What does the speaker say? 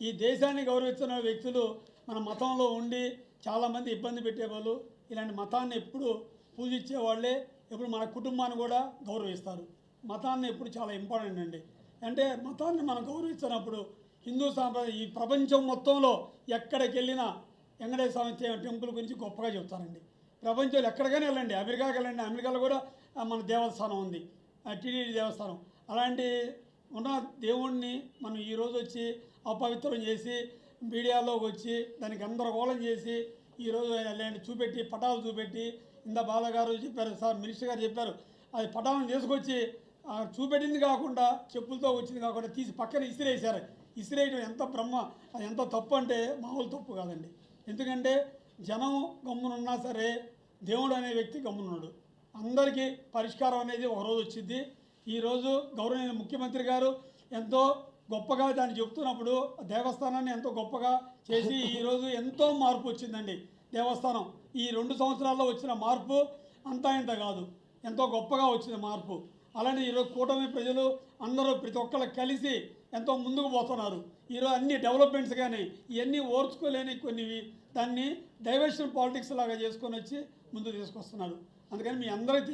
ఈ దేశాన్ని గౌరవిస్తున్న వ్యక్తులు మన మతంలో ఉండి చాలామంది ఇబ్బంది పెట్టేవాళ్ళు. ఇలాంటి మతాన్ని ఎప్పుడు పూజించే వాళ్ళే ఎప్పుడు మన కుటుంబాన్ని కూడా గౌరవిస్తారు. మతాన్ని ఎప్పుడు చాలా ఇంపార్టెంట్ అండి. అంటే మతాన్ని మనం గౌరవిస్తున్నప్పుడు హిందూ సాంప్రదాయం ఈ ప్రపంచం మొత్తంలో ఎక్కడికి వెళ్ళినా వెంకటేశ్వర స్వామి టెంపుల్ గురించి గొప్పగా చెప్తారండి. ప్రపంచంలో ఎక్కడికైనా వెళ్ళండి, అమెరికాకి వెళ్ళండి, అమెరికాలో కూడా మన దేవస్థానం ఉంది, టీటీడీ దేవస్థానం. అలాంటి ఉన్న దేవుణ్ణి మనం ఈరోజు వచ్చి అపవిత్రం చేసి మీడియాలోకి వచ్చి దానికి గందరగోళం చేసి ఈరోజు అలాంటి చూపెట్టి పటాలు చూపెట్టి ఇంత బాలగారు చెప్పారు, సార్ మినిస్టర్ గారు చెప్పారు, అది పటాలను తీసుకొచ్చి చూపెట్టింది కాకుండా చెప్పులతో వచ్చింది కాకుండా తీసి పక్కన ఇసిరేసారు. ఇసిరేయడం ఎంత బ్రహ్మ, అది ఎంత తప్పు అంటే మామూలు తప్పు కాదండి. ఎందుకంటే జనం గమ్మునున్నా సరే దేవుడు అనే వ్యక్తి గమ్మునున్నాడు. అందరికీ పరిష్కారం అనేది ఒకరోజు వచ్చింది. ఈరోజు గౌరవనీయ ముఖ్యమంత్రి గారు ఎంతో గొప్పగా దాన్ని చెప్తున్నప్పుడు దేవస్థానాన్ని ఎంతో గొప్పగా చేసి ఈరోజు ఎంతో మార్పు వచ్చిందండి. దేవస్థానం ఈ 2 సంవత్సరాల్లో వచ్చిన మార్పు అంతా ఇంత కాదు, ఎంతో గొప్పగా వచ్చింది మార్పు. అలానే ఈరోజు కూటమి ప్రజలు అందరూ ప్రతి ఒక్కరు కలిసి ఎంతో ముందుకు పోతున్నారు. ఈరోజు అన్ని డెవలప్మెంట్స్ కానీ ఇవన్నీ ఓర్చుకోలేని కొన్ని దాన్ని డైవర్షన్ పాలిటిక్స్ లాగా చేసుకొని వచ్చి ముందుకు తీసుకొస్తున్నారు. అందుకని మీ అందరికీ